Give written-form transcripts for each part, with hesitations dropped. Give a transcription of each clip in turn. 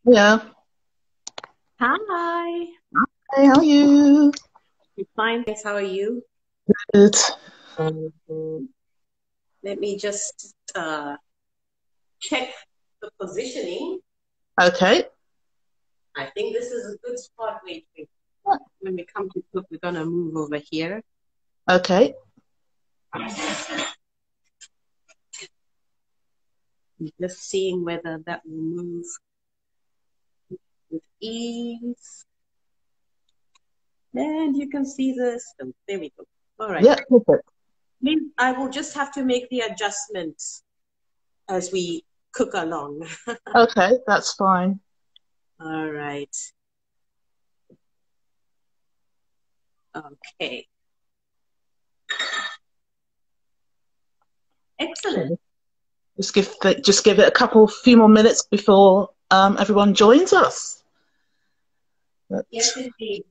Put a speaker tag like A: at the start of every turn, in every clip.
A: Yeah.
B: Hi.
A: Hey, how are you?
B: I'm fine, thanks. How are you?
A: Good.
B: Let me just check the positioning.
A: Okay.
B: I think this is a good spot. Wait. When we come to cook, we're gonna move over here.
A: Okay.
B: I'm just seeing whether that will move with ease. And you can see this. Oh, there we go. All right.
A: Yeah, perfect.
B: I will just have to make the adjustments as we cook along.
A: Okay, that's fine.
B: All right. Okay. Excellent.
A: Just give it a few more minutes before everyone joins us.
B: Yes, indeed.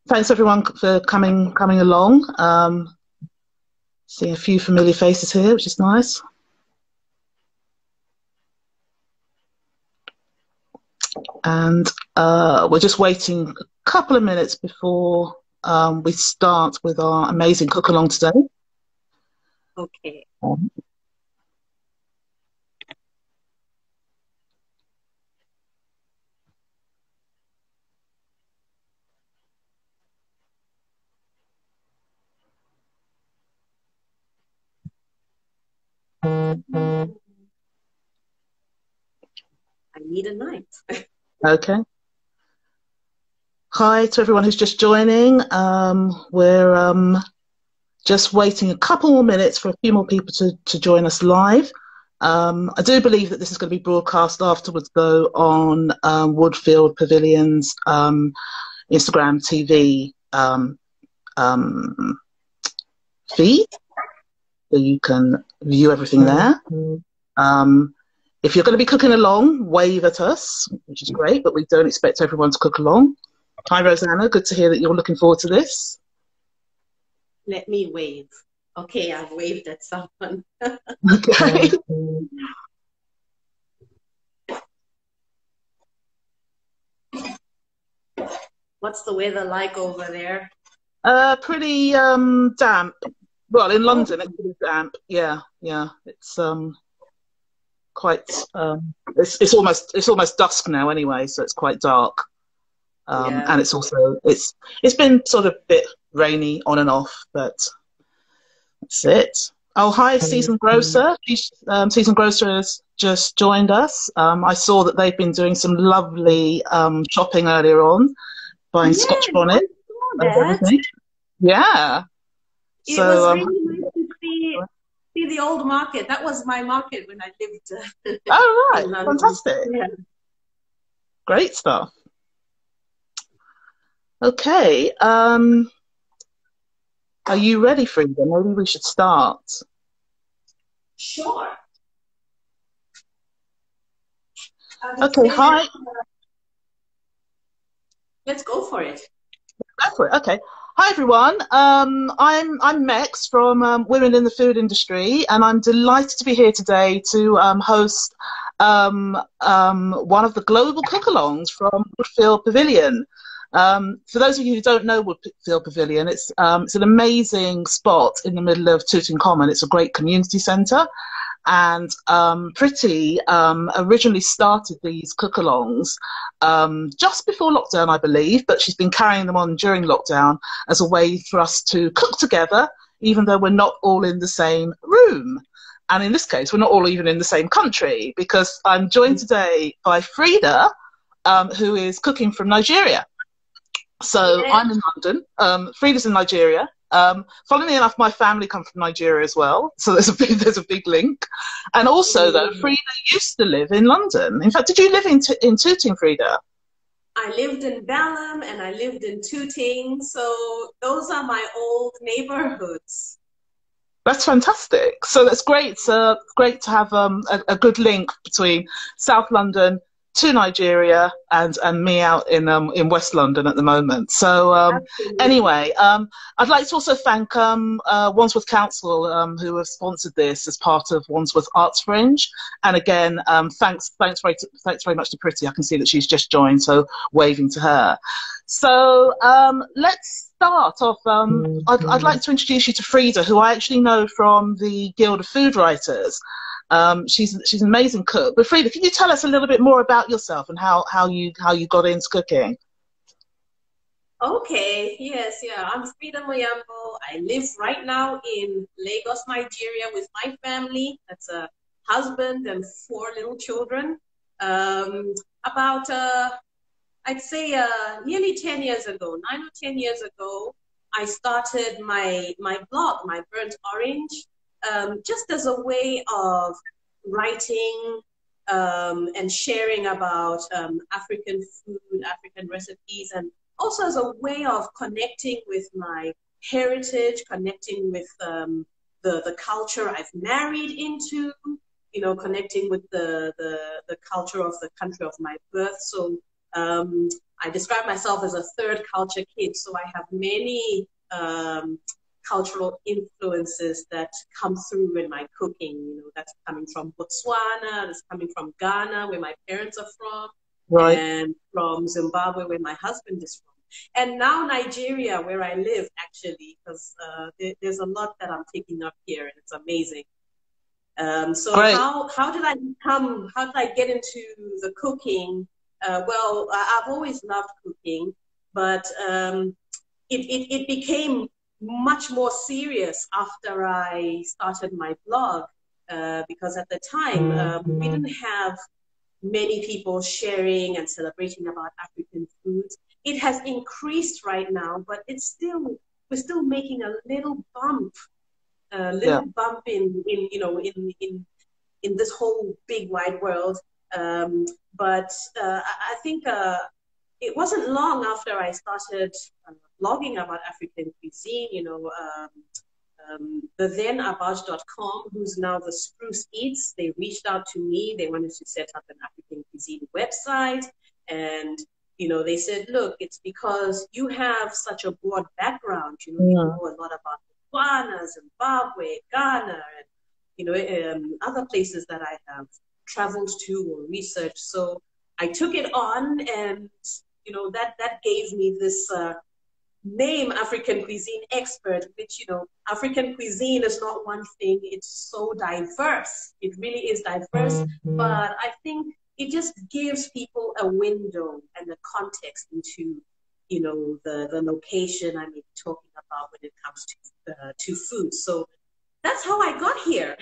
A: Thanks everyone for coming along. Seeing a few familiar faces here, which is nice. And we're just waiting a couple of minutes before we start with our amazing cook along today.
B: Okay. I need a knife.
A: Okay. Hi to everyone who's just joining. We're just waiting a couple more minutes for a few more people to join us live. I do believe that this is going to be broadcast afterwards, though, on Woodfield Pavilion's Instagram TV feed, so you can view everything there. If you're going to be cooking along, wave at us, which is great, but we don't expect everyone to cook along. Hi, Rosanna. Good to hear that you're looking forward to this.
B: Let me wave. Okay, I've waved at someone.
A: Okay.
B: What's the weather like over there?
A: Pretty damp. Well, in London, it's pretty damp. Yeah. It's quite. It's almost dusk now anyway, so it's quite dark.
B: Yeah.
A: And it's been sort of a bit rainy on and off, but that's it. Oh, hi, Seasoned Grocer. Seasoned Grocer has just joined us. I saw that they've been doing some lovely shopping earlier on, buying Scotch bonnet. Yeah.
B: It was really nice to see the old market. That was my market when I lived.
A: Oh, right.
B: In London.
A: Fantastic.
B: Yeah.
A: Great stuff. Okay. Are you ready, Freda? Maybe we should start.
B: Sure.
A: Okay, hi.
B: Let's go for it.
A: Go for it. Okay. Hi everyone. I'm Mex from Women in the Food Industry, and I'm delighted to be here today to host one of the global cook-alongs from Woodfield Pavilion. For those of you who don't know Woodfield Pavilion, it's an amazing spot in the middle of Tooting Common. It's a great community centre. And Pretty originally started these cook-alongs just before lockdown, I believe, but she's been carrying them on during lockdown as a way for us to cook together, even though we're not all in the same room. And in this case, we're not all even in the same country, because I'm joined today by Freda, who is cooking from Nigeria. So I'm in London. Freda's in Nigeria. Funnily enough, my family come from Nigeria as well, so there's a big link. And also, though, Freda used to live in London. In fact, did you live in Tooting, Freda?
B: I lived in Balham and I lived in Tooting, so those are my old neighborhoods.
A: That's fantastic. So that's great. Great to have a good link between South London, to Nigeria, and me out in West London at the moment. So anyway, I'd like to also thank Wandsworth Council, who have sponsored this as part of Wandsworth Art Fringe. And again, thanks very much to Pretty. I can see that she's just joined, so waving to her. So let's start off. I'd like to introduce you to Freda, who I actually know from the Guild of Food Writers. She's an amazing cook. But Freda, can you tell us a little bit more about yourself and how you got into cooking?
B: Okay, yes, yeah. I'm Freda Moyambo. I live right now in Lagos, Nigeria with my family. That's a husband and 4 little children. About I'd say nearly 10 years ago, 9 or 10 years ago, I started my blog, My Burnt Orange, just as a way of writing and sharing about African food, African recipes, and also as a way of connecting with my heritage, connecting with the culture I've married into, you know, connecting with the culture of the country of my birth. So I describe myself as a third culture kid, so I have many cultural influences that come through in my cooking. You know, that's coming from Botswana, that's coming from Ghana, where my parents are from, right, and from Zimbabwe, where my husband is from. And now Nigeria, where I live, actually, because there's a lot that I'm picking up here, and it's amazing. So right. How did I get into the cooking? Well, I've always loved cooking, but it became much more serious after I started my blog, because at the time we didn't have many people sharing and celebrating about African foods. It has increased right now, but we're still making a little bump, bump in you know in this whole big wide world. But I think it wasn't long after I started blogging about African cuisine, you know, the then Abaj.com, who's now the Spruce Eats, they reached out to me. They wanted to set up an African cuisine website. And, you know, they said, look, it's because you have such a broad background. You know, you know a lot about Botswana, Zimbabwe, Ghana, and, you know, other places that I have traveled to or researched. So I took it on, and, you know, that gave me this name, African cuisine expert, which, you know, African cuisine is not one thing. It's so diverse. It really is diverse. But I think it just gives people a window and a context into, you know, the location I may be talking about when it comes to food. So that's how I got here.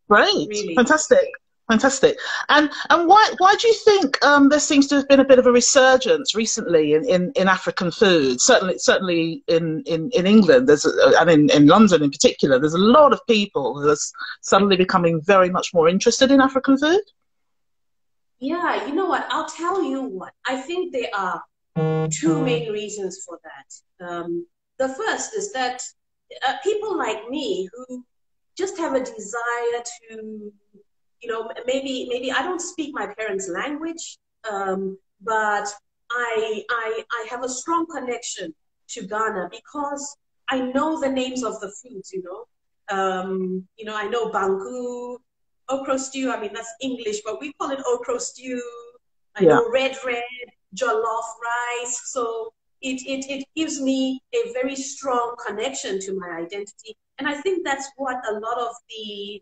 A: Great.
B: Really.
A: Fantastic. And why do you think there seems to have been a bit of a resurgence recently in African food? Certainly in England, and in London in particular, there's a lot of people who are suddenly becoming very much more interested in African food.
B: Yeah, you know what? I'll tell you what. I think there are 2 main reasons for that. The first is that people like me who just have a desire to, you know, maybe I don't speak my parents' language, but I have a strong connection to Ghana because I know the names of the foods. You know, I know bangu, okra stew. I mean, that's English, but we call it okra stew. I know redred, jollof rice. So it gives me a very strong connection to my identity, and I think that's what a lot of the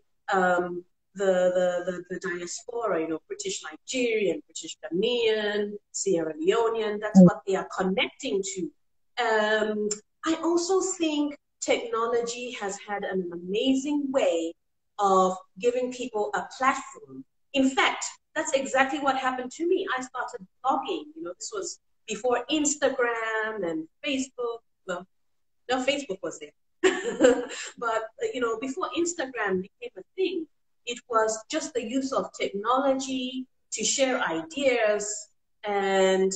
B: diaspora, you know, British Nigerian, British Ghanaian, Sierra Leonean, that's what they are connecting to. I also think technology has had an amazing way of giving people a platform. In fact, that's exactly what happened to me. I started blogging, you know, this was before Instagram and Facebook. Well, no, Facebook was there. But, you know, before Instagram became a thing, it was just the use of technology to share ideas. And,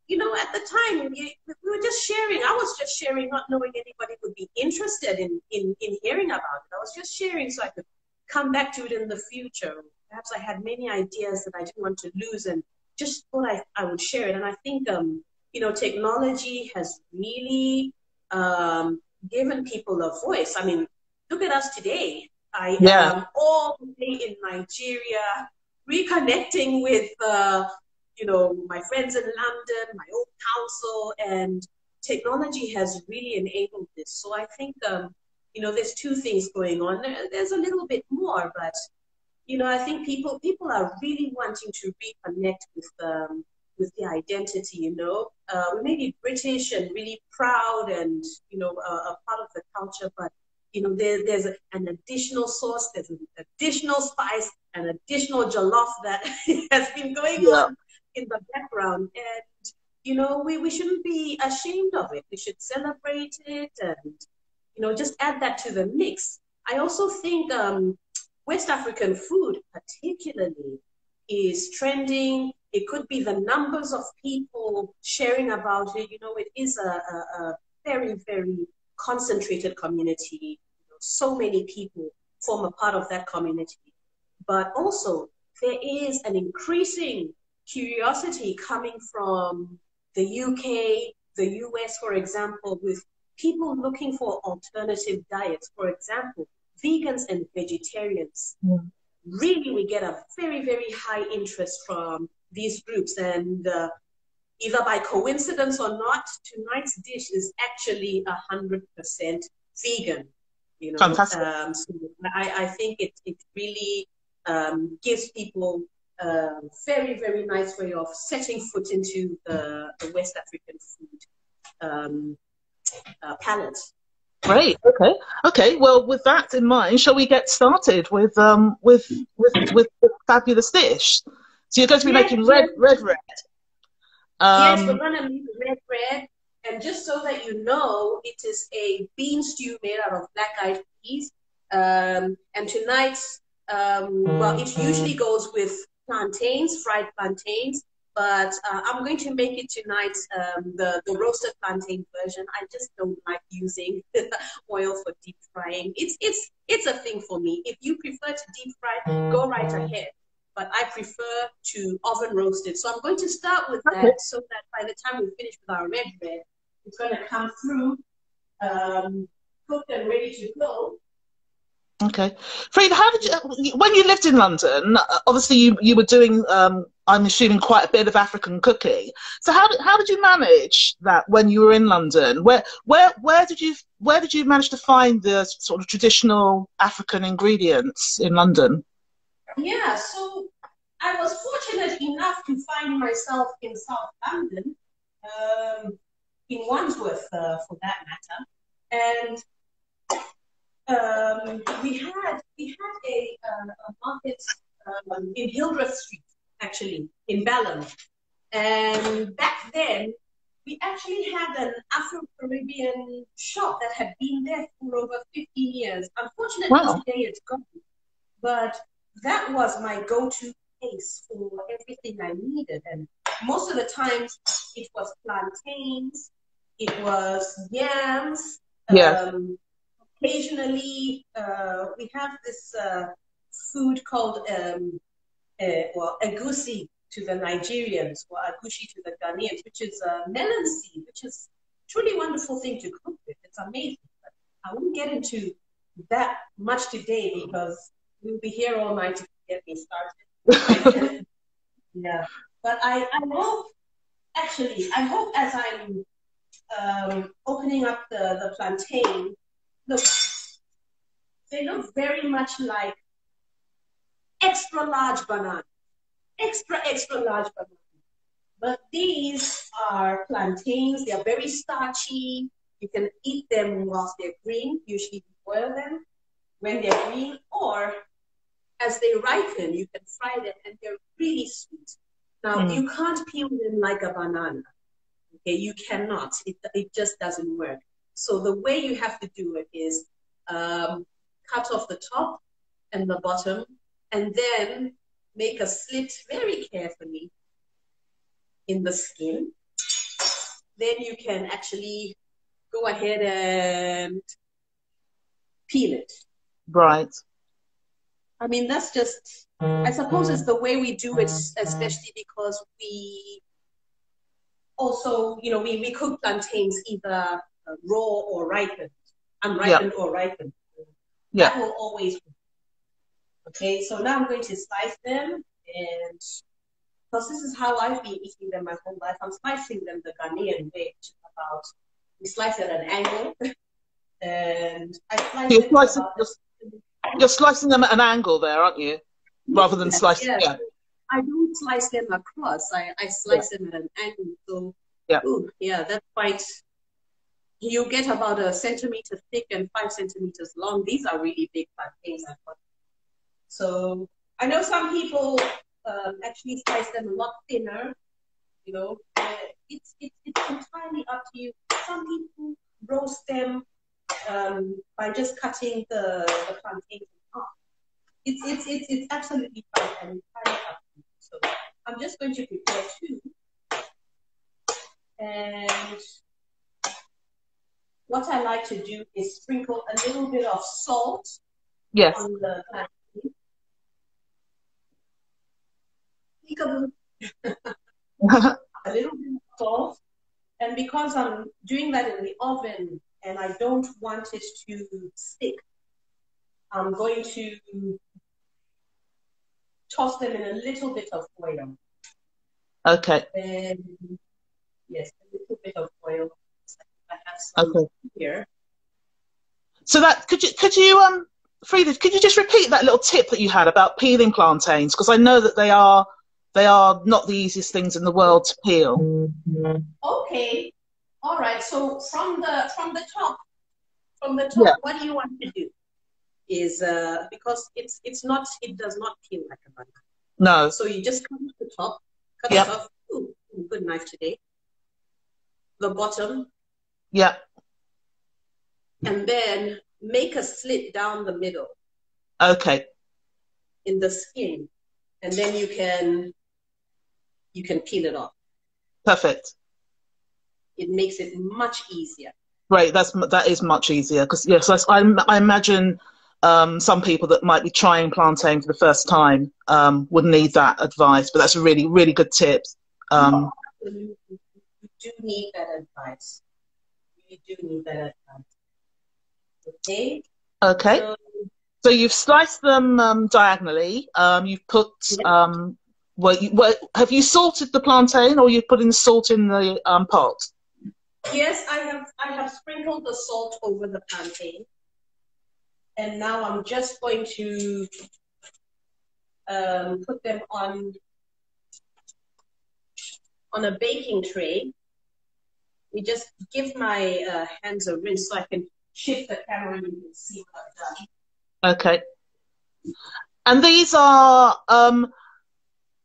B: you know, at the time, we were just sharing. I was just sharing, not knowing anybody would be interested in hearing about it. I was just sharing so I could come back to it in the future. Perhaps I had many ideas that I didn't want to lose and just thought I would share it. And I think, you know, technology has really given people a voice. I mean, look at us today. I
A: Yeah.
B: am all the way in Nigeria, reconnecting with, you know, my friends in London, my old council, and technology has really enabled this. So I think, you know, there's two things going on. There's a little bit more, but, you know, I think people are really wanting to reconnect with the identity, you know. We may be British and really proud and, you know, a part of the culture, but, you know, there's an additional sauce, there's an additional spice, an additional jollof that has been going on in the background. And, you know, we shouldn't be ashamed of it. We should celebrate it and, you know, just add that to the mix. I also think West African food particularly is trending. It could be the numbers of people sharing about it. You know, it is a very, very concentrated community. You know, so many people form a part of that community. But also, there is an increasing curiosity coming from the UK, the US, for example, with people looking for alternative diets. For example, vegans and vegetarians.
A: Mm.
B: Really, we get a very, very high interest from these groups. And either by coincidence or not, tonight's dish is actually 100% vegan. You know,
A: Fantastic.
B: so I think it really gives people a very, very nice way of setting foot into the West African food palette.
A: Great. Okay. Okay. Well, with that in mind, shall we get started with the fabulous dish? So you're going to be making Redred.
B: Yes, we're going to make Redred. And just so that you know, it is a bean stew made out of black-eyed peas. And tonight, well, it usually goes with plantains, fried plantains. But I'm going to make it tonight the roasted plantain version. I just don't like using oil for deep frying. It's a thing for me. If you prefer to deep fry, go right ahead. But I prefer to oven roast it. So I'm going to start with that so that by the time we finish with our Redred, it's going to come through cooked and ready to go.
A: Okay. Freda, how did you, when you lived in London, obviously you were doing, I'm assuming, quite a bit of African cooking. So how did you manage that when you were in London? Where did you manage to find the sort of traditional African ingredients in London?
B: Yeah, so I was fortunate enough to find myself in South London, in Wandsworth, for that matter, and we had a market in Hildreth Street, actually, in Balham. And back then, we actually had an Afro-Caribbean shop that had been there for over 15 years. Unfortunately, today it's gone. But that was my go-to place for everything I needed. And most of the times, it was plantains, it was yams.
A: Yeah.
B: Occasionally, we have this food called, well, egusi to the Nigerians, or agushi to the Ghanaians, which is melon seed, which is a truly wonderful thing to cook with. It's amazing. But I won't get into that much today because we'll be here all night to get me started. Yeah. But I hope, actually, I hope as I'm opening up the plantain, look, they look very much like extra large banana. Extra large banana. But these are plantains. They are very starchy. You can eat them whilst they're green. Usually you boil them when they're green, or as they ripen, you can fry them and they're really sweet. Now, you can't peel them like a banana. Okay, you cannot. It just doesn't work. So the way you have to do it is cut off the top and the bottom, and then make a slit very carefully in the skin. Then you can actually go ahead and peel it.
A: Right.
B: I mean, that's just I suppose it's the way we do it, especially because we also, you know, we cook plantains either raw or ripened, unripened or ripened. That will always be. Okay, so now I'm going to slice them, and because this is how I've been eating them my whole life, I'm slicing them the Ghanaian way, which is about, we slice at an angle, and I slice them
A: you're slicing them at an angle there, aren't you? Rather than slicing.
B: Yeah. I don't slice them across. I slice them at an angle. So, that's quite. You get about 1 centimeter thick and 5 centimeters long. These are really big plantains. So I know some people actually slice them a lot thinner. You know, it's entirely up to you. Some people roast them by just cutting the plantains in half. It's absolutely fine and entirely up to you. So I'm just going to prepare 2. And what I like to do is sprinkle a little bit of salt on the plantain. A little bit of salt. And because I'm doing that in the oven and I don't want it to stick, I'm going to toss them in a little bit of oil.
A: Okay.
B: And yes, a little bit of oil. I have some here.
A: So that could you Freda, could you just repeat that little tip that you had about peeling plantains? Because I know that they are not the easiest things in the world to peel.
B: Okay. All right. So from the top, what do you want to do? Is because it does not peel like a banana.
A: No.
B: So you just cut off the top, cut it off. Ooh, good knife today. The bottom.
A: Yeah.
B: And then make a slit down the middle.
A: Okay.
B: In the skin, and then you can peel it off.
A: Perfect.
B: It makes it much easier.
A: Great. That is much easier because yes, I imagine. Some people that might be trying plantain for the first time would need that advice, but that's a really, really good tip.
B: You do need that advice. You do need that advice. Okay.
A: Okay. So you've sliced them diagonally. You've put have you salted the plantain, or you've put in the salt in the pot?
B: Yes, I have sprinkled the salt over the plantain. And now I'm just going to put them on a baking tray. You just give my hands a rinse so I can shift the camera and you can see what I've done.
A: Okay. And these are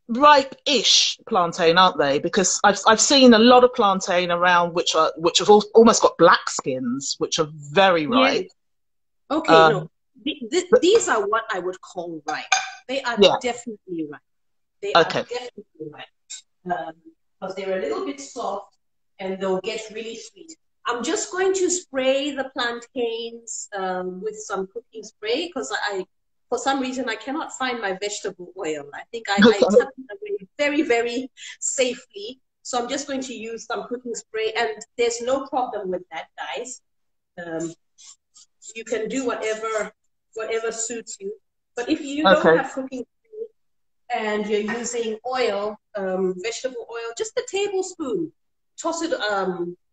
A: ripe-ish plantain, aren't they? Because I've seen a lot of plantain around which have almost got black skins, which are very ripe.
B: Yeah. Okay, no. These are what I would call ripe. They are definitely ripe. They are definitely ripe. Because they're a little bit soft and they'll get really sweet. I'm just going to spray the plantains with some cooking spray because for some reason, I cannot find my vegetable oil. I think I tucked it away very, very safely. So I'm just going to use some cooking spray, and there's no problem with that, guys. You can do whatever suits you. But if you don't have cooking spray and you're using oil, vegetable oil, just a tablespoon, toss it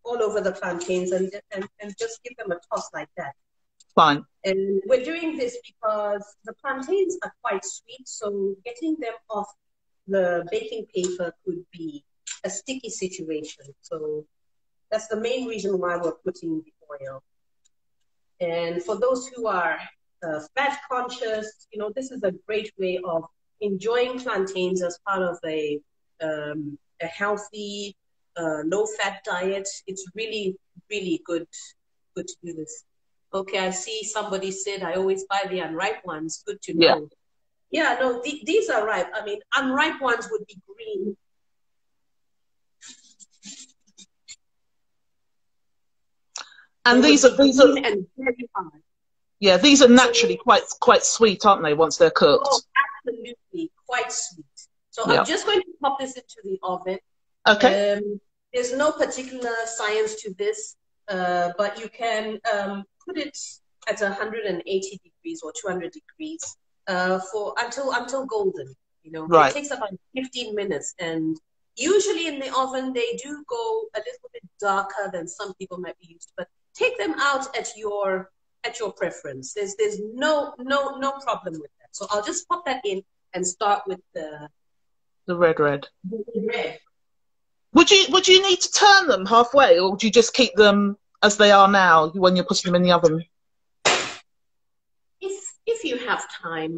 B: all over the plantains and just give them a toss like that.
A: Fine.
B: And we're doing this because the plantains are quite sweet, so getting them off the baking paper could be a sticky situation. So that's the main reason why we're putting the oil. And for those who are fat conscious, this is a great way of enjoying plantains as part of a healthy, low-fat diet. It's really, really good to do this. Okay, I see somebody said I always buy the unripe ones. Good to know. Yeah, no, these are ripe. I mean, unripe ones would be green.
A: And these are
B: and very hard.
A: Yeah, these are naturally quite sweet, aren't they? Once they're cooked.
B: Oh, quite sweet. So
A: Yeah.
B: I'm just going to pop this into the oven.
A: Okay.
B: There's no particular science to this, but you can put it at 180 degrees or 200 degrees for until golden. You know,
A: Right.
B: it takes about 15 minutes, and usually in the oven they do go a little bit darker than some people might be used to, but take them out at your preference. There's no problem with that. So I'll just pop that in and start with the
A: red.
B: red.
A: Would you need to turn them halfway, or would you just keep them as they are now when you're putting them in the oven?
B: If you have time,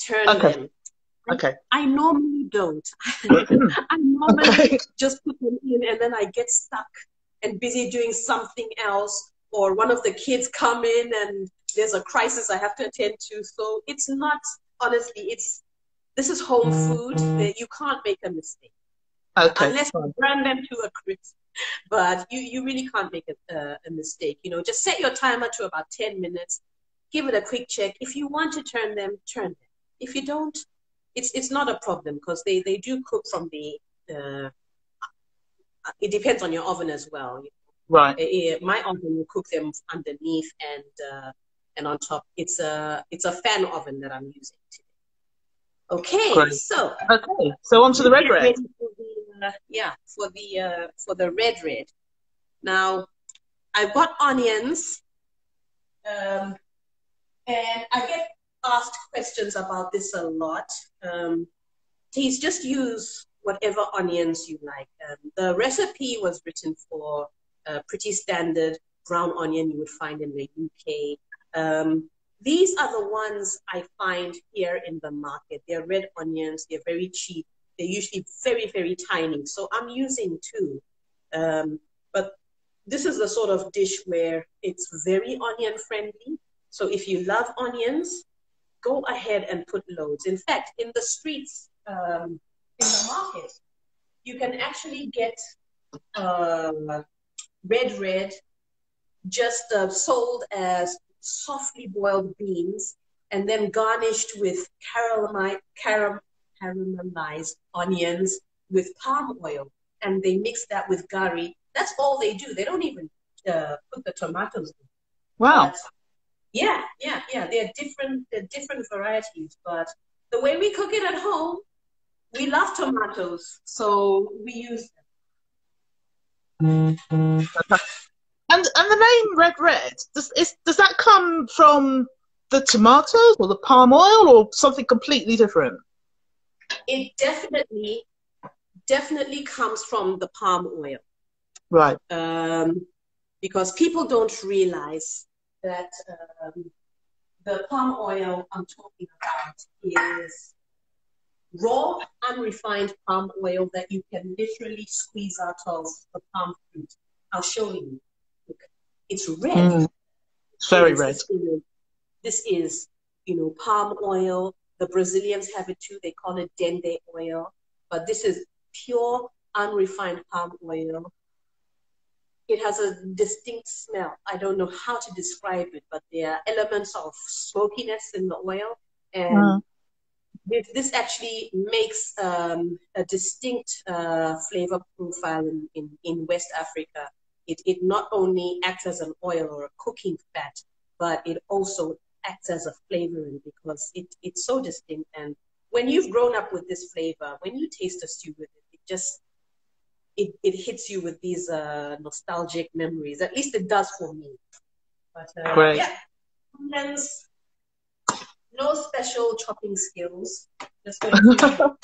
B: turn
A: Okay.
B: them.
A: Okay.
B: I normally don't. I normally just put them in and then I get stuck and busy doing something else, or one of the kids come in and there's a crisis I have to attend to. So it's not, honestly, this is home food. You can't make a mistake.
A: Okay.
B: Unless you burn them to a crisp. But you really can't make a mistake. You know, just set your timer to about 10 minutes. Give it a quick check. If you want to turn them, turn them. If you don't, it's not a problem, because they do cook from the, it depends on your oven as well.
A: Right.
B: My oven will cook them underneath and on top. It's a fan oven that I'm using today. Okay,
A: Great.
B: so
A: on to the red.
B: For the red. Now, I've got onions, and I get asked questions about this a lot. Please just use whatever onions you like. The recipe was written for a pretty standard brown onion you would find in the UK. These are the ones I find here in the market. They're red onions. They're very cheap. They're usually very, very tiny. So I'm using two. But this is the sort of dish where it's very onion friendly. So if you love onions, go ahead and put loads. In fact, in the streets, in the market, you can actually get red just sold as softly boiled beans and then garnished with caramelized onions with palm oil, and they mix that with curry. That's all they do. They don't even put the tomatoes in.
A: Wow.
B: But yeah. They're different varieties, but the way we cook it at home, we love tomatoes, so we use them.
A: And the name red, does that come from the tomatoes or the palm oil or something completely different?
B: It definitely comes from the palm oil.
A: Right.
B: Because people don't realize that the palm oil I'm talking about is raw, unrefined palm oil that you can literally squeeze out of the palm fruit. I'll show you. Look, it's red.
A: It's very red.
B: This is, palm oil. The Brazilians have it too. They call it dende oil. But this is pure, unrefined palm oil. It has a distinct smell. I don't know how to describe it, but there are elements of smokiness in the oil. And this actually makes a distinct flavor profile in West Africa. It not only acts as an oil or a cooking fat, but it also acts as a flavoring because it's so distinct. And when you've grown up with this flavor, when you taste a stew with it, it hits you with these nostalgic memories. At least it does for me. But yeah, onions, no special chopping skills. Just going to,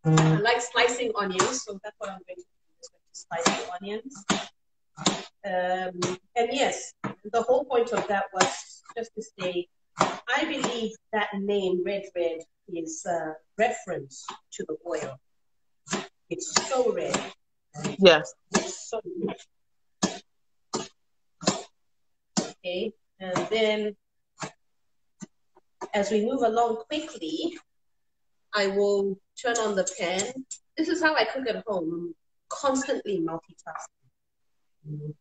B: I like slicing onions, so that's what I'm going to do. Just going to slice the onions. And yes, the whole point of that was just to say, I believe that name Red is a reference to the oil. It's so red.
A: Yes.
B: It's so red. Okay, and then as we move along quickly, I will turn on the pan. This is how I cook at home. I'm constantly multitasking.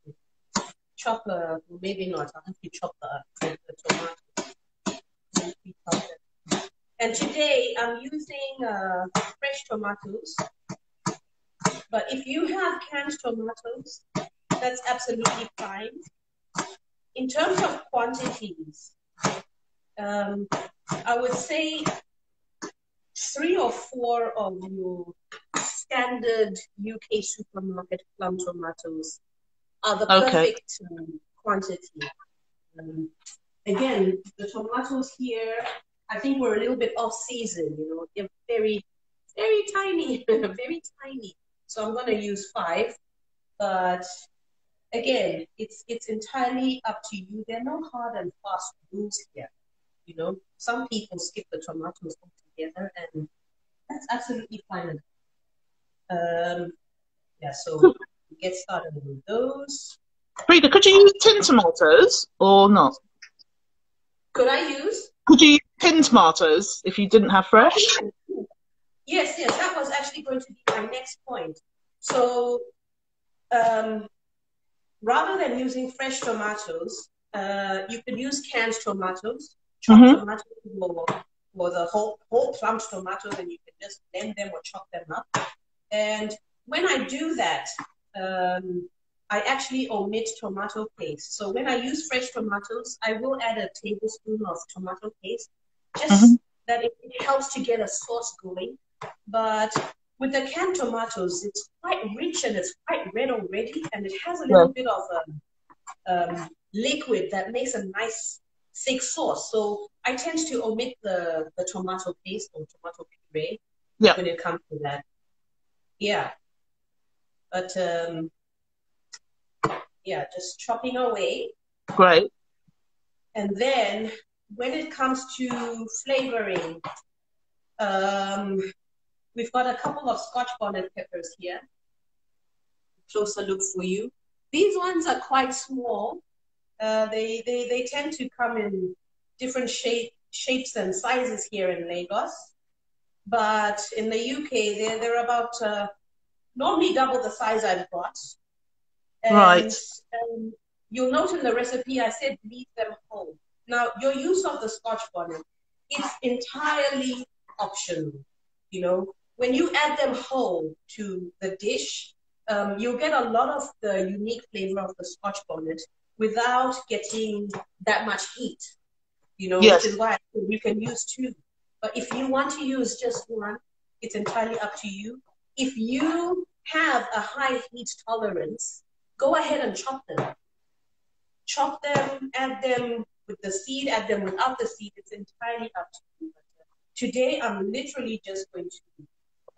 B: Chop maybe not. I'll have to chop the tomato. And today I'm using fresh tomatoes. But if you have canned tomatoes, that's absolutely fine. In terms of quantities, I would say 3 or 4 of your standard UK supermarket plum tomatoes are the perfect quantity. Again, the tomatoes here, I think we're a little bit off season, you know, they're very, very tiny, very tiny. So I'm going to use 5, but again, it's entirely up to you. There are no hard and fast rules here. You know, some people skip the tomatoes altogether, and that's absolutely fine. Yeah, so we get started with those.
A: Freda, could you use tin tomatoes or not?
B: Could I use?
A: Could you use tin tomatoes if you didn't have fresh?
B: Yes, that was actually going to be my next point. So, rather than using fresh tomatoes, you could use canned tomatoes, chopped tomatoes, or the whole plumped tomatoes, and you can just blend them or chop them up. And when I do that, I actually omit tomato paste. So when I use fresh tomatoes, I will add a tablespoon of tomato paste, just that it helps to get a sauce going. But with the canned tomatoes, it's quite rich and it's quite red already, and it has a little bit of liquid that makes a nice thick sauce. So I tend to omit the tomato paste or tomato puree when it comes to that. Yeah. But yeah, just chopping away.
A: Great.
B: And then when it comes to flavoring, we've got a couple of Scotch bonnet peppers here. Closer look for you. These ones are quite small. They tend to come in different shapes and sizes here in Lagos. But in the UK, they're about normally double the size I've got. And you'll note in the recipe, I said leave them whole. Now, your use of the Scotch bonnet, it's entirely optional. You know, when you add them whole to the dish, you'll get a lot of the unique flavor of the Scotch bonnet without getting that much heat, you know, which is why you can use 2. But if you want to use just 1, it's entirely up to you. If you have a high heat tolerance, go ahead and chop them. Chop them, add them with the seed, add them without the seed. It's entirely up to you. Today, I'm literally just going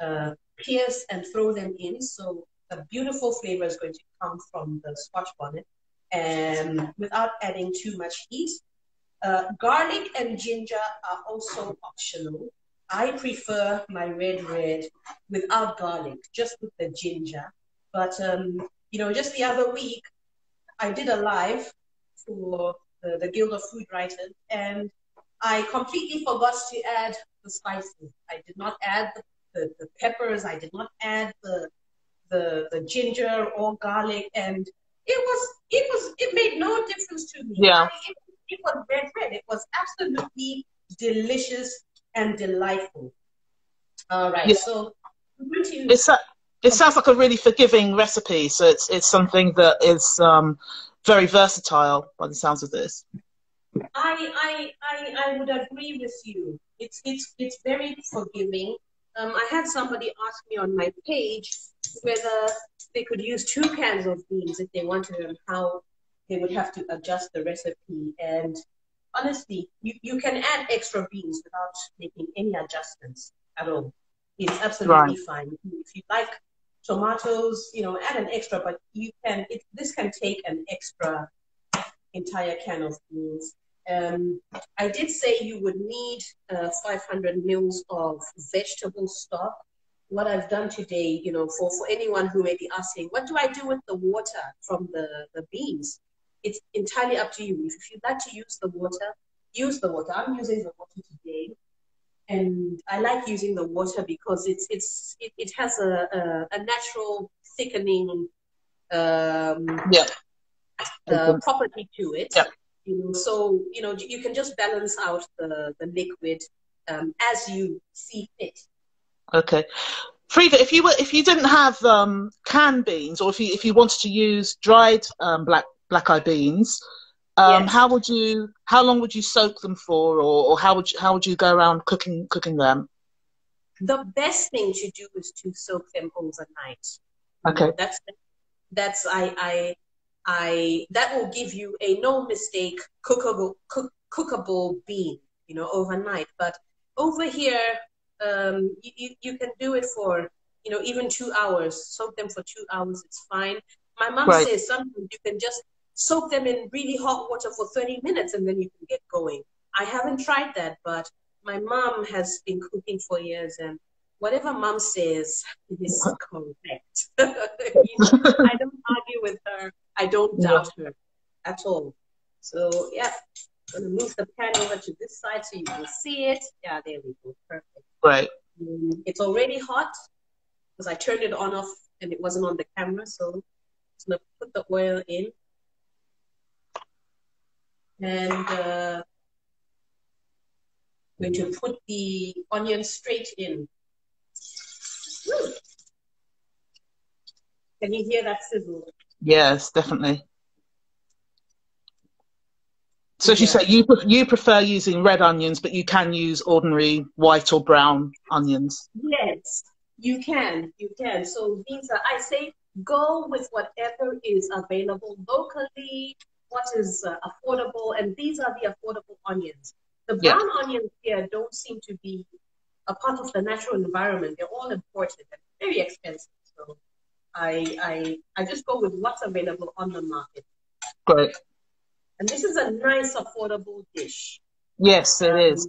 B: to pierce and throw them in. So the beautiful flavor is going to come from the Scotch bonnet, and without adding too much heat. Garlic and ginger are also optional. I prefer my red without garlic, just with the ginger. But, you know, just the other week, I did a live for the Guild of Food Writers, and I completely forgot to add the spices. I did not add the peppers. I did not add the ginger or garlic, and it made no difference to me.
A: Yeah.
B: It was red. It was absolutely delicious and delightful. All right, so
A: it sounds like a really forgiving recipe. So it's something that is very versatile by the sounds of this.
B: I would agree with you. It's very forgiving. I had somebody ask me on my page whether they could use 2 cans of beans if they wanted, and how they would have to adjust the recipe. And honestly, you can add extra beans without making any adjustments at all. It's absolutely fine. If you like tomatoes, you know, add an extra, but you can. This can take an extra entire can of beans. I did say you would need 500 mils of vegetable stock. What I've done today, you know, for anyone who may be asking, what do I do with the water from the beans? It's entirely up to you. If you'd like to use the water, use the water. I'm using the water today, and I like using the water because it has a natural thickening property to it.
A: Yeah.
B: You know, so you know you can just balance out the liquid as you see fit.
A: Okay. Frida, if you didn't have canned beans, or if you wanted to use dried black eye beans,
B: Yes.
A: how long would you soak them for, or how would you go around cooking them?
B: The best thing to do is to soak them overnight.
A: Okay.
B: You know, that's that will give you a no mistake cookable bean, you know, overnight. But over here, you can do it for, you know, even 2 hours. Soak them for 2 hours, it's fine. My mom
A: Right.
B: says sometimes you can just soak them in really hot water for 30 minutes and then you can get going. I haven't tried that, but my mom has been cooking for years, and whatever mom says is correct. You know, I don't argue with her. I don't doubt her at all. So yeah, I'm gonna move the pan over to this side so you can see it. Yeah, there we go. Perfect.
A: Right.
B: It's already hot because I turned it on off and it wasn't on the camera. So I'm gonna put the oil in. And I'm going to put the onion straight in. Woo. Can you hear that sizzle?
A: Yes, definitely. So as you say, you prefer using red onions, but you can use ordinary white or brown onions.
B: Yes, you can. You can. So these are, I say, go with whatever is available locally, what is affordable, and these are the affordable onions. The brown onions here don't seem to be a part of the natural environment. They're all imported and very expensive. So I just go with what's available on the market.
A: Great.
B: And this is a nice, affordable dish.
A: Yes, it is.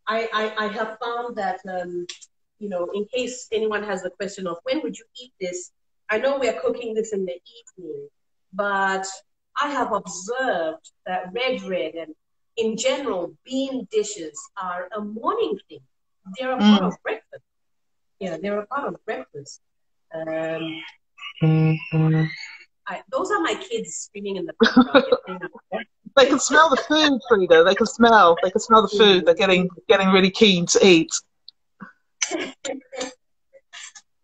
B: I have found that, you know, in case anyone has the question of when would you eat this, I know we're cooking this in the evening, but I have observed that Redred and in general, bean dishes are a morning thing. They're a part of breakfast. Yeah, they're a part of breakfast. Those are my kids screaming in the background.
A: They can smell the food, Frida. They can smell the food. They're getting really keen to eat.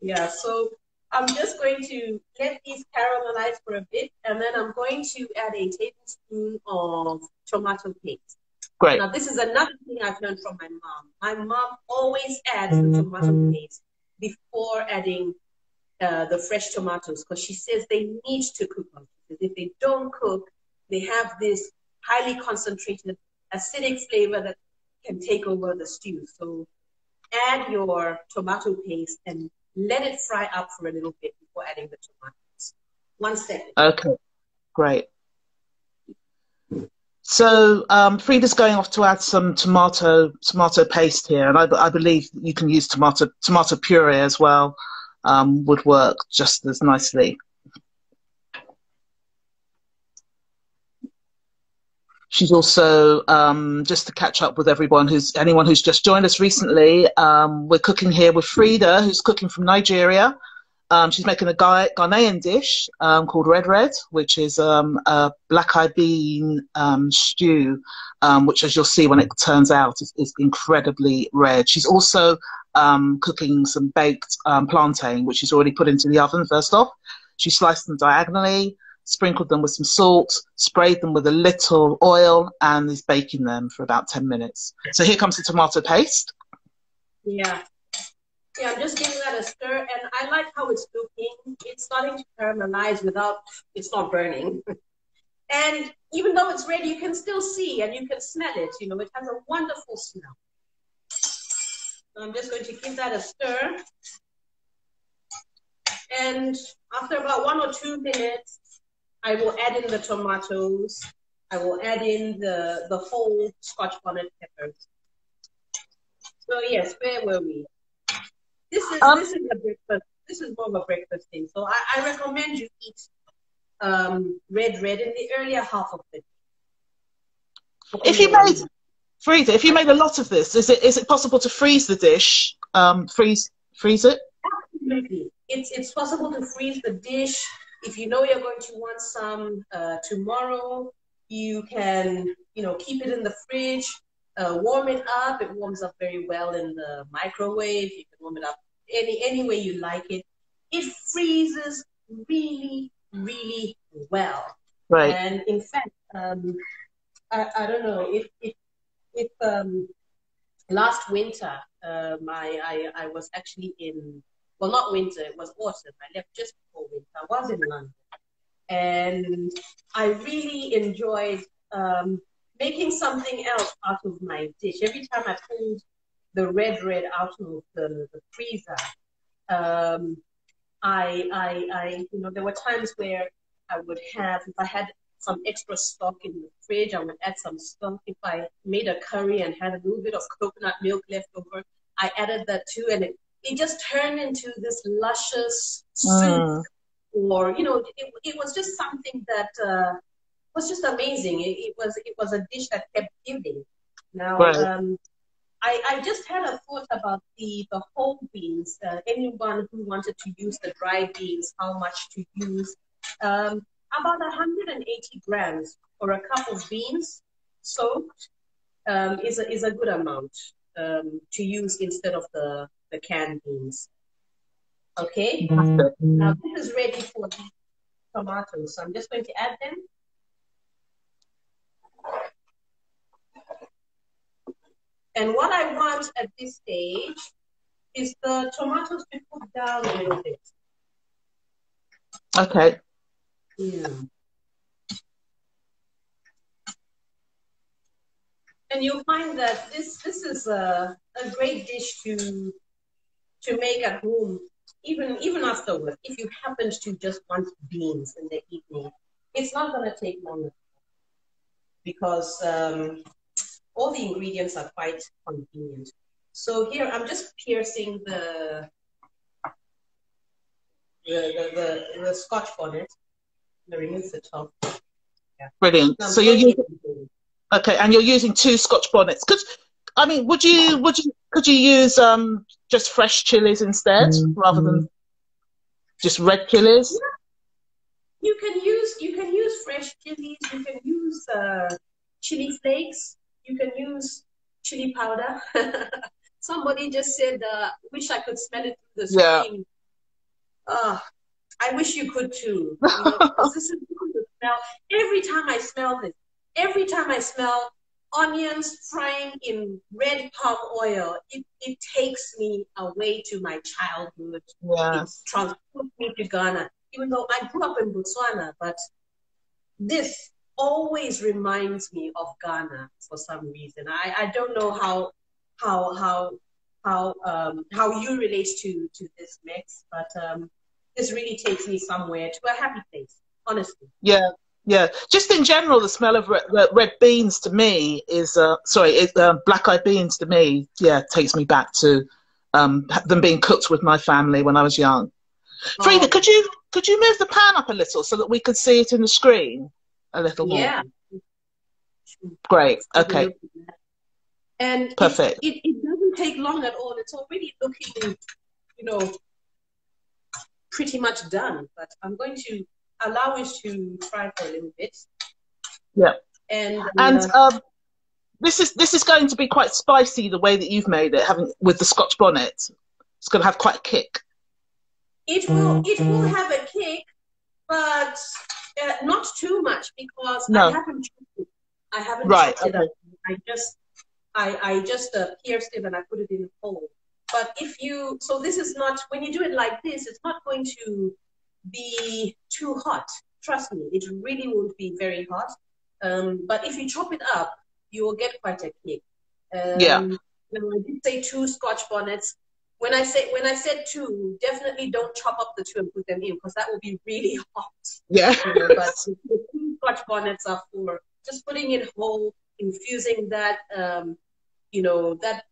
B: Yeah, so I'm just going to let these caramelize for a bit, and then I'm going to add a tablespoon of tomato paste.
A: Great.
B: Now, this is another thing I've learned from my mom. My mom always adds the tomato paste before adding the fresh tomatoes, because she says they need to cook them. Because if they don't cook, they have this highly concentrated acidic flavor that can take over the stew. So add your tomato paste and let it fry up for a little bit before adding the tomatoes. 1 second.
A: Okay, great. So Frida's going off to add some tomato paste here, and I believe you can use tomato puree as well. Would work just as nicely. She's also, just to catch up with anyone who's just joined us recently, we're cooking here with Freda, who's cooking from Nigeria. She's making a Ghanaian dish called Redred, which is a black eye bean stew, which, as you'll see when it turns out, is incredibly red. She's also cooking some baked plantain, which she's already put into the oven first off. She sliced them diagonally, sprinkled them with some salt, sprayed them with a little oil, and is baking them for about 10 minutes. So here comes the tomato paste.
B: Yeah, I'm just giving that a stir, and I like how it's cooking. It's starting to caramelize without, it's not burning. And even though it's ready, you can still see and you can smell it. You know, it has a wonderful smell. So I'm just going to give that a stir. And after about 1 or 2 minutes, I will add in the tomatoes. I will add in the whole Scotch bonnet peppers. So yes, where were we? This is a breakfast. This is more of a breakfast thing. So I recommend you eat Redred in the earlier half of the day.
A: If you made, Freda, if you made a lot of this, is it possible to freeze the dish? Freeze it?
B: Absolutely. It's possible to freeze the dish. If you know you're going to want some tomorrow, you can, you know, keep it in the fridge. warm it up. It warms up very well in the microwave. You can warm it up any way you like it. It freezes really, really well.
A: Right.
B: And in fact, I don't know if last winter I was actually in, well, not winter, it was autumn. I left just before winter. I was in London, and I really enjoyed making something else out of my dish. Every time I pulled the Redred out of the freezer, you know, there were times where I would have, if I had some extra stock in the fridge, I would add some stock. If I made a curry and had a little bit of coconut milk left over, I added that too, and it just turned into this luscious soup. Or, you know, it was just something that was just amazing. It was a dish that kept giving. Now,
A: Right.
B: I just had a thought about the whole beans. Anyone who wanted to use the dry beans, how much to use? About 180 grams for a cup of beans soaked is a good amount to use instead of the canned beans. Okay. Now this is ready for the tomatoes. So I'm just going to add them. And what I want at this stage is the tomatoes to cook down a little bit.
A: Okay.
B: Yeah. And you'll find that this is a great dish to make at home, even after work. If you happen to just want beans in the evening, it's not going to take long because all the ingredients are quite convenient. So here I'm just piercing the Scotch bonnet. I'm going to remove the top. Yeah.
A: Brilliant. So you're using, okay, and you're using 2 Scotch bonnets. I mean, could you use just fresh chilies instead rather than just red chilies?
B: Yeah. You can use fresh chilies. You can use chili flakes. You can use chili powder. Somebody just said, "Wish I could smell it through the screen." Yeah. I wish you could too. You know, because this is the smell. Every time I smell this, every time I smell onions frying in red palm oil, it takes me away to my childhood.
A: Yeah.
B: It transports me to Ghana. Even though I grew up in Botswana, but this always reminds me of Ghana for some reason. I don't know how you relate to this mix, but this really takes me somewhere to a happy place, honestly.
A: Yeah. Yeah, just in general, the smell of red beans to me is black-eyed beans to me. Yeah, takes me back to them being cooked with my family when I was young. Oh. Freda, could you move the pan up a little so that we could see it in the screen a little more?
B: Yeah.
A: Great. Okay.
B: And
A: perfect.
B: It doesn't take long at all. It's already looking, you know, pretty much done. But I'm going to allow it to fry for a little bit.
A: Yeah.
B: And
A: this is going to be quite spicy the way that you've made it, with the Scotch bonnet. It's going to have quite a kick.
B: It will have a kick, but not too much because I haven't chopped it. I haven't chopped it up. I just pierced it and I put it in a hole. But so this is not, when you do it like this, it's not going to be too hot. Trust me, it really won't be very hot. But if you chop it up, you will get quite a kick.
A: Yeah.
B: I did say 2 Scotch bonnets. When I said 2, definitely don't chop up the 2 and put them in because that will be really hot.
A: Yeah.
B: You know, but the 2 Scotch bonnets are for just putting it whole, infusing that, you know, that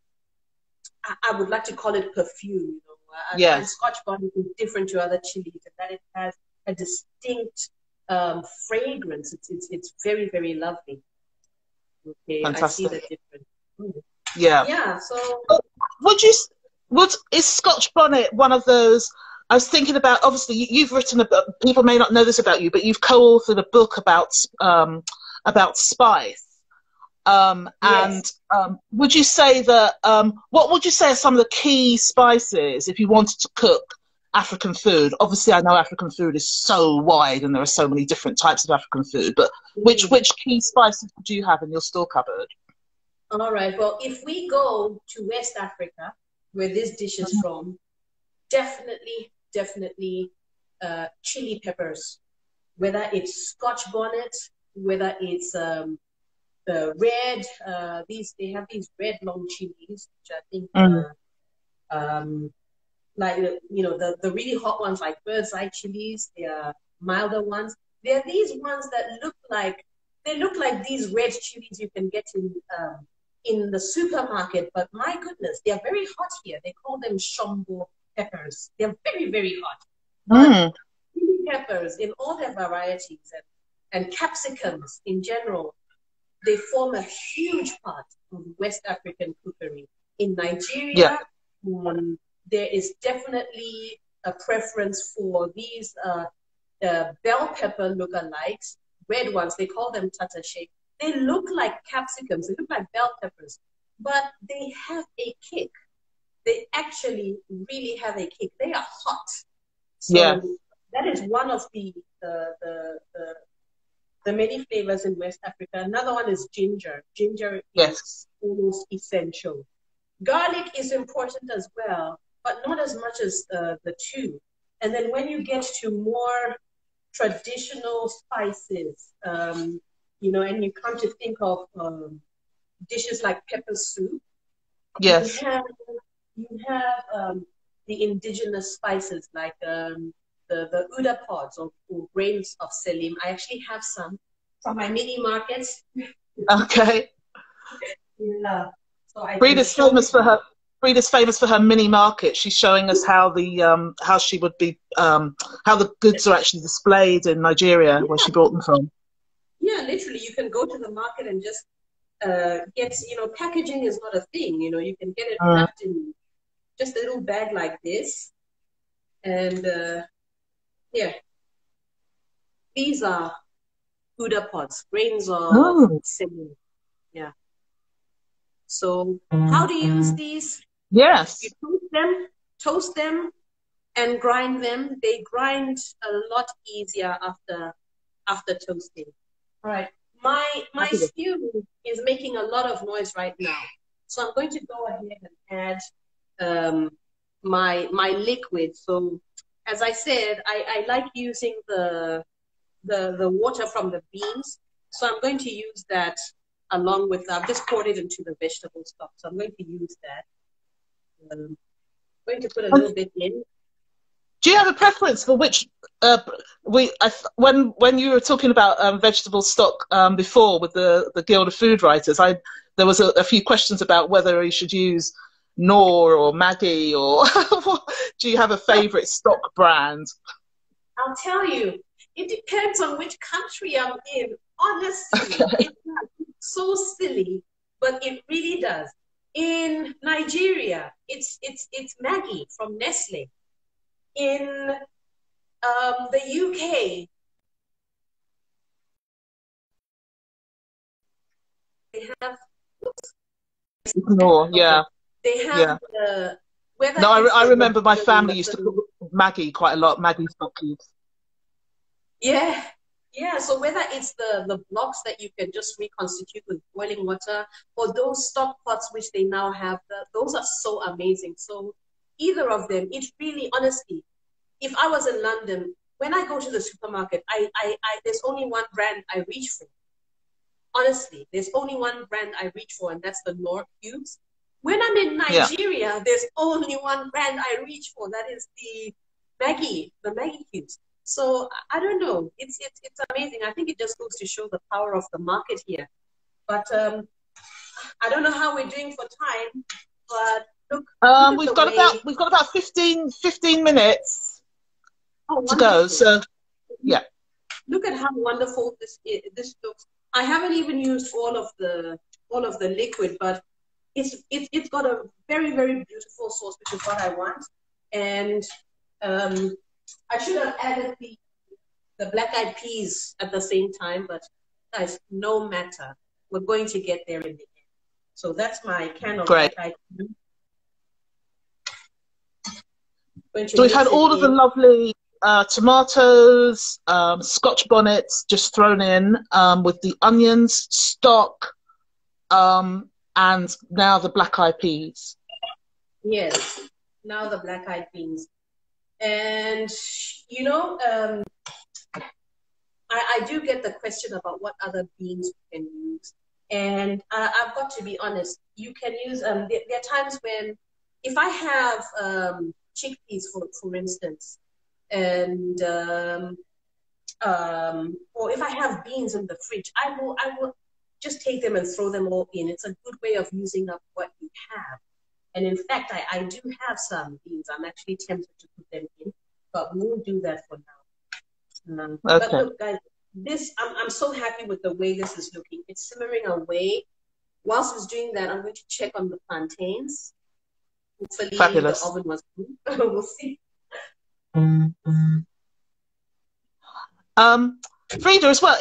B: I would like to call it perfume. You know,
A: yes.
B: Scotch bonnet is different to other chilies in that it has a distinct fragrance. It's very, very lovely. Okay, fantastic. I see the difference.
A: Yeah.
B: Yeah. So,
A: is Scotch bonnet one of those? I was thinking about. Obviously, you've written a book. People may not know this about you, but you've co-authored a book about spice. And
B: Yes.
A: would you say that, what would you say are some of the key spices if you wanted to cook African food? Obviously, I know African food is so wide and there are so many different types of African food, but
B: Mm.
A: which key spices do you have in your store cupboard?
B: All right. Well, if we go to West Africa, where this dish is from, definitely chili peppers, whether it's Scotch bonnet, whether it's red, they have these red long chilies, which I think
A: Mm,
B: um, like the really hot ones like bird's eye chilies. They are milder ones. There are these ones that look like these red chilies you can get in the supermarket, but my goodness, they are very hot here. They call them shombo peppers. They're very hot. But
A: mm,
B: chili peppers in all their varieties and capsicums in general, they form a huge part of West African cookery. In
A: yeah,
B: Nigeria, there is definitely a preference for these bell pepper lookalikes, red ones. They call them tatashe. They look like capsicums. They look like bell peppers, but they have a kick. They actually really have a kick. They are hot.
A: yeah,
B: So that is one of the many flavors in West Africa. Another one is ginger. Ginger is
A: yes,
B: almost essential. Garlic is important as well, but not as much as the two. And then when you get to more traditional spices, and you come to think of dishes like pepper soup, you
A: yes.
B: have the indigenous spices like the Uda pods or grains of selim. I actually have some from my mini markets.
A: Okay.
B: Yeah. So I can
A: Frida's
B: show you.
A: famous for her. Frida's famous for her mini market. She's showing us how how she would be how the goods are actually displayed in Nigeria, where she
B: Yeah,
A: brought them from.
B: yeah, literally, you can go to the market and just get, packaging is not a thing. You can get it
A: Mm.
B: wrapped in just a little bag like this. And yeah, these are Uda pods, grains of
A: Oh,
B: selim. Yeah. So how to use these? You
A: yes.
B: toast them, and grind them. They grind a lot easier after toasting. All right. My stew is making a lot of noise right now, so I'm going to go ahead and add my liquid. So as I said, I like using the water from the beans. So I'm going to use that along with, I've just poured it into the vegetable stock. So I'm going to use that. I'm going to put a little bit in.
A: Do you have a preference for which when you were talking about vegetable stock before with the Guild of Food Writers, there was a few questions about whether you should use Knorr or Maggie or do you have a favorite stock brand?
B: I'll tell you, it depends on which country I'm in. Honestly,
A: Okay.
B: it's so silly, but it really does. In Nigeria, it's Maggie from Nestle. In the UK, they have,
A: Knorr,
B: okay,
A: yeah,
B: they have
A: yeah.
B: the, whether
A: No,
B: it's
A: I
B: the,
A: remember my family used to
B: the
A: cook Maggie quite a lot. Maggie stock cubes.
B: yeah, yeah. So whether it's the blocks that you can just reconstitute with boiling water, or those stock pots which they now have, those are so amazing. So either of them, it really, honestly, if I was in London, when I go to the supermarket, there's only one brand I reach for. Honestly, there's only one brand I reach for, and that's the Knorr cubes. When I'm in
A: Yeah.
B: Nigeria, there's only one brand I reach for. That is the Maggie cubes. So I don't know. It's amazing. I think it just goes to show the power of the market here. But I don't know how we're doing for time. But look at the way.
A: We've got about 15 minutes
B: Oh,
A: to go.
B: wonderful!
A: So yeah.
B: Look at how wonderful this looks. I haven't even used all of the liquid, but it's got a very beautiful sauce, which is what I want. And um, I should have added the black eyed peas at the same time, but guys, no matter. we're going to get there in the end. So that's my can of
A: Great.
B: black-eyed peas.
A: So we've had all of the lovely tomatoes, Scotch bonnets just thrown in with the onions, stock, and now the black-eyed peas.
B: Yes, now the black-eyed peas. And, you know, I do get the question about what other beans you can use. And I've got to be honest, you can use, there are times when, if I have chickpeas, for instance, and, or if I have beans in the fridge, I will just take them and throw them all in. It's a good way of using up what you have. And in fact, I do have some beans. I'm actually tempted to put them in, but we won't do that for now.
A: Okay.
B: But look, guys, I'm so happy with the way this is looking. It's simmering away. Whilst I was doing that, I'm going to check on the plantains. Hopefully
A: Fabulous.
B: The oven was good. We'll see.
A: Freda, as well,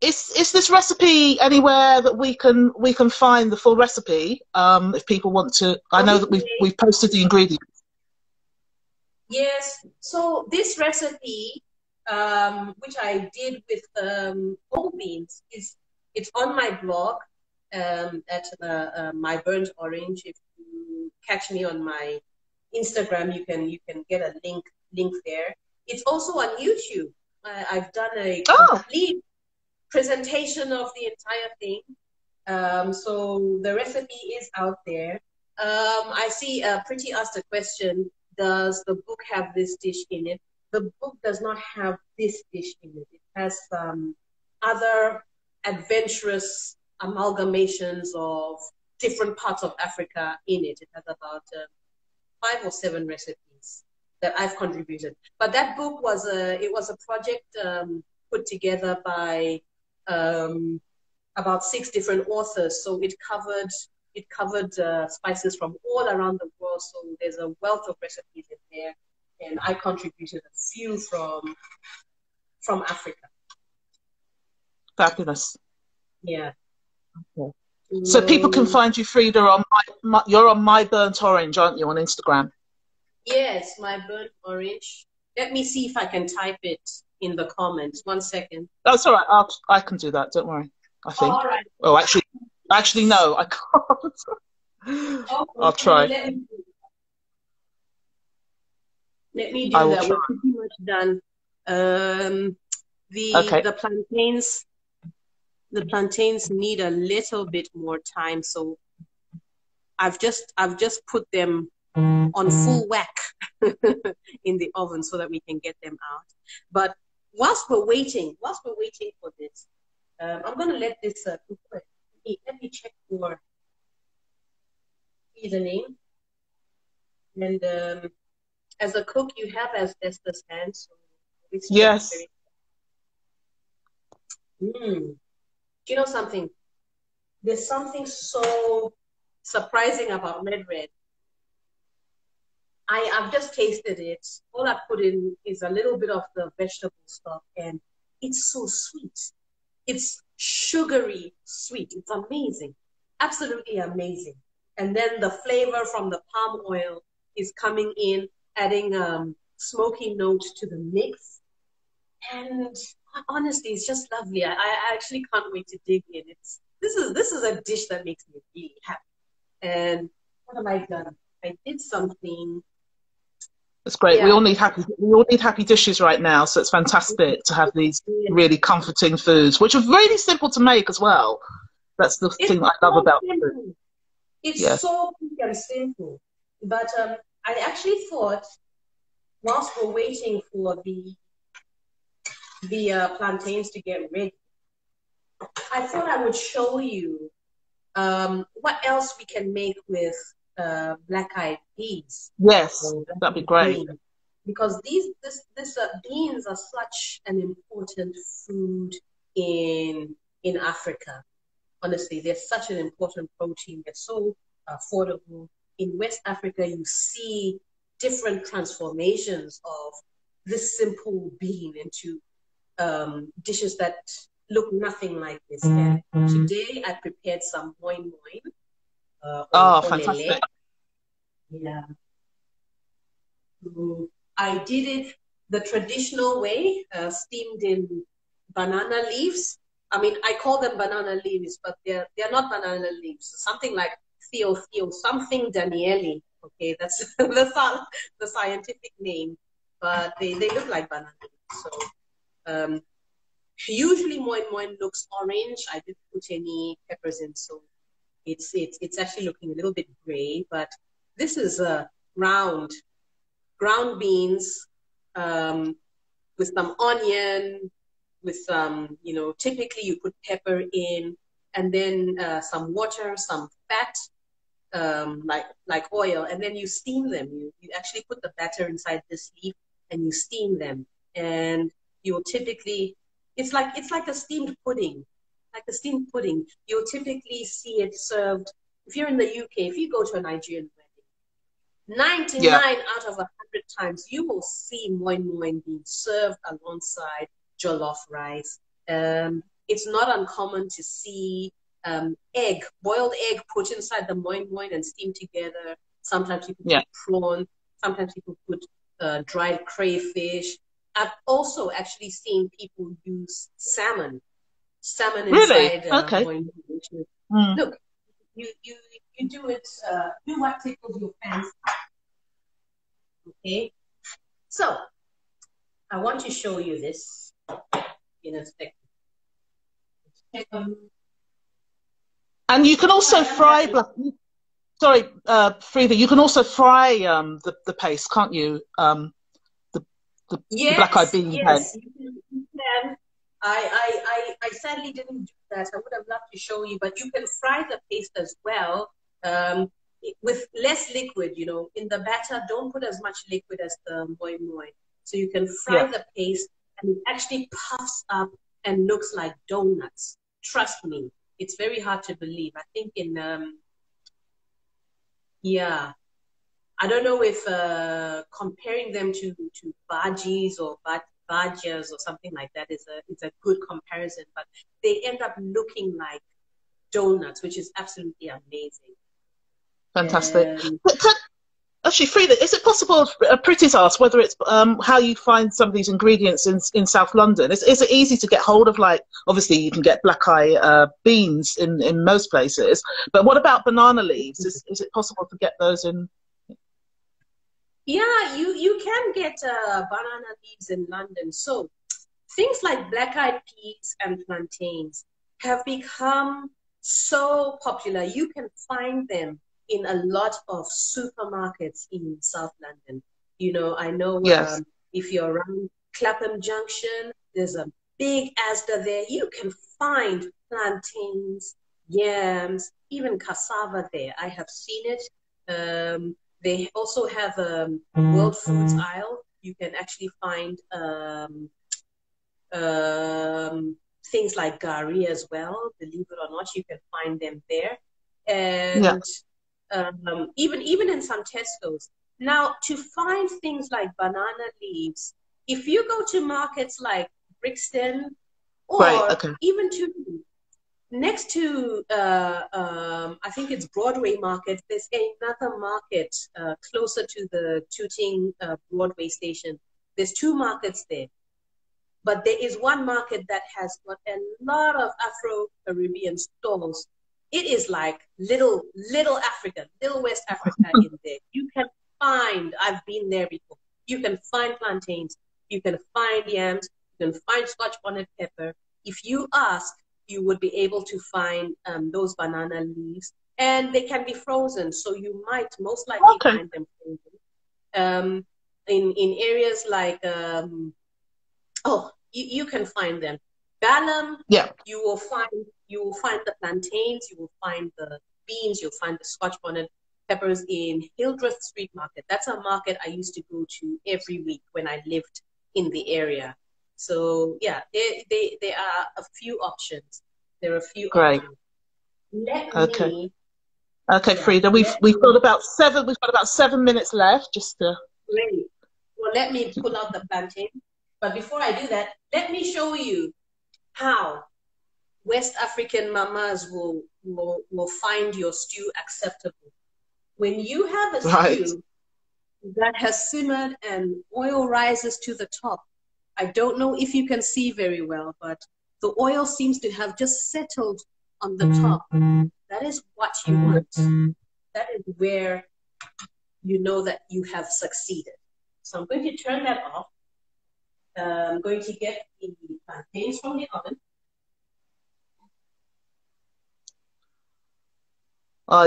A: is this recipe anywhere that we can find the full recipe if people want to? I know that we've posted the ingredients.
B: Yes. So this recipe, which I did with whole beans, it's on my blog at My Burnt Orange. If you catch me on my Instagram, you can get a link there. It's also on YouTube. I've done a complete presentation of the entire thing. So the recipe is out there. I see Pretty asked a question, does the book have this dish in it? The book does not have this dish in it. It has other adventurous amalgamations of different parts of Africa in it. It has about 5 or 7 recipes that I've contributed. But that book was a project put together by about 6 different authors. So it covered spices from all around the world. So there's a wealth of recipes in there, and I contributed a few from Africa.
A: Fabulous.
B: Yeah.
A: Okay. So people can find you, Freda, on you're on My Burnt Orange, aren't you, on Instagram?
B: Yes, My Burnt Orange. Let me see if I can type it in the comments. 1 second.
A: That's all right. I can do that. Don't worry. I think.
B: All right.
A: Oh, actually, no, I can't. I'll try.
B: Let me do that. We're pretty much done. The plantains need a little bit more time, so I've just put them on full whack in the oven so that we can get them out. But whilst we're waiting for this, I'm going to let this cook. Let me check for seasoning. And as a cook, you have asbestos hands. So
A: yes.
B: Do you know something? There's something so surprising about Redred. I've just tasted it. All I put in is a little bit of the vegetable stock, and it's so sweet. It's sugary sweet. It's amazing. Absolutely amazing. And then the flavor from the palm oil is coming in, adding smoky note to the mix. And honestly, it's just lovely. I actually can't wait to dig in. This is a dish that makes me really happy. And what have I done? I did something.
A: That's great. Yeah. We all need happy dishes right now, so it's fantastic to have these really comforting foods, which are really simple to make as well. That's the thing I love about food.
B: It's so quick and simple. But I actually thought, whilst we're waiting for the plantains to get ready, I thought I would show you what else we can make with black-eyed peas.
A: Yes, that'd be great.
B: Beans. Because these beans are such an important food in Africa. Honestly, they're such an important protein. They're so affordable. In West Africa, you see different transformations of this simple bean into dishes that look nothing like this. And today I prepared some moin moin.
A: Oh,
B: Olele.
A: fantastic.
B: Yeah. I did it the traditional way, steamed in banana leaves. I mean, I call them banana leaves, but they're not banana leaves. Something like Theo, something Danieli. Okay, that's the scientific name, but they look like banana leaves. So usually moin looks orange. I didn't put any peppers in, so it's actually looking a little bit gray. But this is round ground beans with some onion, with some, typically you put pepper in, and then some water, some fat, like oil, and then you steam them. You actually put the batter inside this leaf and you steam them. And you'll typically, it's like a steamed pudding, like a steamed pudding. You'll typically see it served, if you're in the UK, if you go to a Nigerian wedding, 99 out of 100 times you will see moin moin being served alongside jollof rice. It's not uncommon to see boiled egg put inside the moin moin and steamed together. Sometimes people put prawn, sometimes people put dried crayfish. I've also actually seen people use salmon
A: Really?
B: inside
A: Okay.
B: moin moin. Look, you do it, do what tickles your fancy. Okay, so I want to show you this in a second.
A: And you can also fry sorry, Freda, you can also fry the paste, can't you? The black-eyed bean
B: yes, you can. I sadly didn't do that. I would have loved to show you, but you can fry the paste as well. With less liquid, in the batter, don't put as much liquid as the moin moin. So you can fry the paste and it actually puffs up and looks like donuts. Trust me, it's very hard to believe. I think I don't know if comparing them to bhajis or bhajias or something like that is a good comparison, but they end up looking like donuts, which is absolutely amazing.
A: Fantastic. Actually, Freda, is it possible, Pretty's asked whether it's how you find some of these ingredients in South London. Is it easy to get hold of, like, obviously you can get black eye beans in most places, but what about banana leaves? Is it possible to get those in?
B: Yeah, you can get banana leaves in London. So things like black-eyed peas and plantains have become so popular. You can find them in a lot of supermarkets in South London. I know if you're around Clapham Junction, there's a big Asda there. You can find plantains, yams, even cassava there. I have seen it. They also have a World Foods aisle. You can actually find things like gari as well. Believe it or not, you can find them there. And even in some Tesco's. Now, to find things like banana leaves, if you go to markets like Brixton or even next to, I think it's Broadway Market, there's another market closer to the Tooting Broadway station. There's two markets there. But there is one market that has got a lot of Afro-Caribbean stalls. It is like little Africa, little West Africa in there. You can find, I've been there before, you can find plantains, you can find yams, you can find Scotch bonnet pepper. If you ask, you would be able to find those banana leaves, and they can be frozen. So you might most likely find them frozen. In areas like, you can find them. Balham, you will find the plantains, you will find the beans, you'll find the Scotch bonnet peppers in Hildreth Street Market. That's a market I used to go to every week when I lived in the area. So yeah, there are a few options. There are a few options.
A: Okay, Freda, we've got about 7 minutes left. Just to.
B: Great. Well, let me pull out the plantain. But before I do that, let me show you how West African mamas will find your stew acceptable. When you have a stew that has simmered and oil rises to the top, I don't know if you can see very well, but the oil seems to have just settled on the top. That is what you want. That is where you know that you have succeeded. So I'm going to turn that off. I'm going to get the plantains from the oven.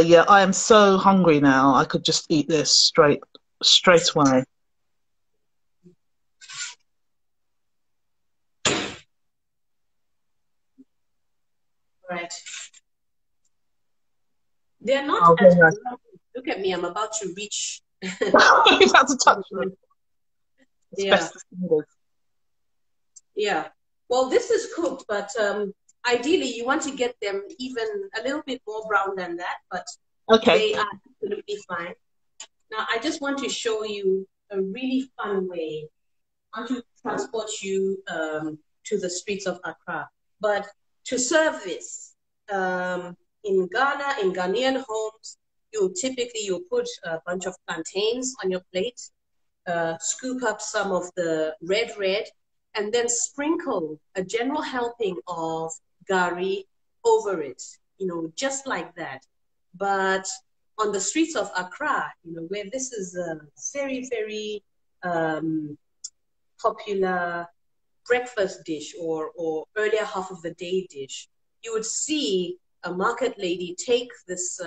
A: Yeah, I am so hungry now. I could just eat this straight away.
B: Right. They're not as brown. Look at me, I'm about to reach.
A: You have to touch them.
B: Yeah. Yeah. Well, this is cooked, but ideally you want to get them even a little bit more brown than that, but they are absolutely fine. Now, I just want to show you a really fun way. I want to transport you to the streets of Accra. But to serve this, in Ghana, in Ghanaian homes, you'll put a bunch of plantains on your plate, scoop up some of the red, and then sprinkle a general helping of gari over it, just like that. But on the streets of Accra, where this is a very, very popular breakfast dish or earlier half of the day dish, you would see a market lady take this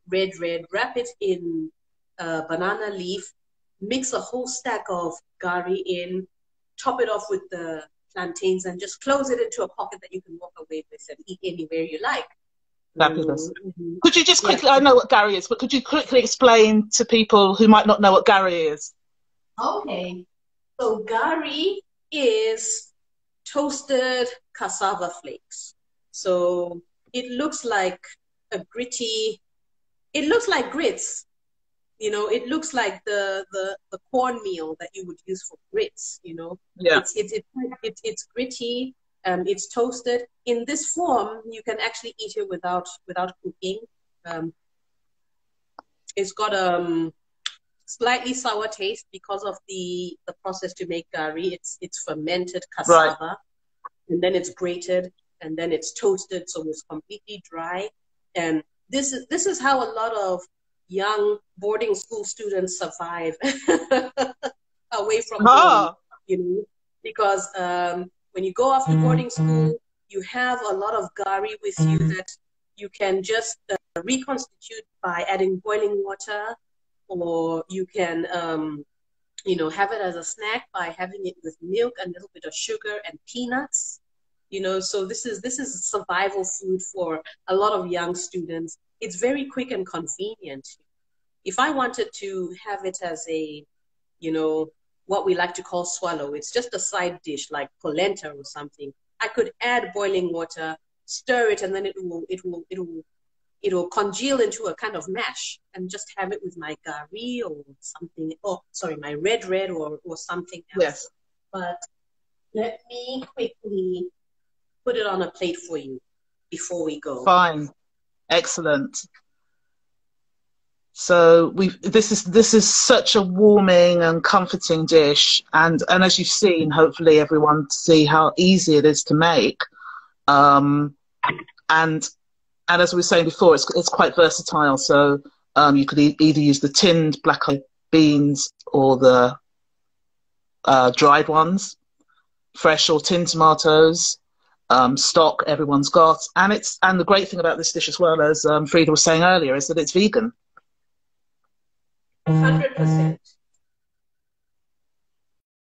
B: red, wrap it in banana leaf, mix a whole stack of gari in, top it off with the plantains, and just close it into a pocket that you can walk away with and eat anywhere you like.
A: Fabulous. Could you just quickly, I know what gari is, but could you quickly explain to people who might not know what gari is?
B: Okay. So gari is toasted cassava flakes. So it looks like a gritty, it looks like grits. It looks like the cornmeal that you would use for grits,
A: Yeah.
B: It's gritty, it's toasted. In this form, you can actually eat it without cooking. It's got a slightly sour taste because of the process to make gari. It's fermented cassava, and then it's grated, and then it's toasted, so it's completely dry. And this is how a lot of young boarding school students survive away from home, because when you go off to boarding school, you have a lot of gari with you that you can just reconstitute by adding boiling water, or you can have it as a snack by having it with milk, a little bit of sugar and peanuts. So this is survival food for a lot of young students. It's very quick and convenient. If I wanted to have it as a, what we like to call swallow, it's just a side dish like polenta or something. I could add boiling water, stir it, and then it will congeal into a kind of mash, and just have it with my gari or something. Oh, sorry, my red or something else.
A: Yes.
B: But let me quickly put it on a plate for you before we go.
A: Fine. Excellent. So this is such a warming and comforting dish, and as you've seen, hopefully everyone see how easy it is to make, and as we were saying before, it's quite versatile. So you could either use the tinned black beans or the dried ones, fresh or tinned tomatoes. Stock everyone's got, and the great thing about this dish as well, as Freda was saying earlier, is that it's vegan.
B: 100%.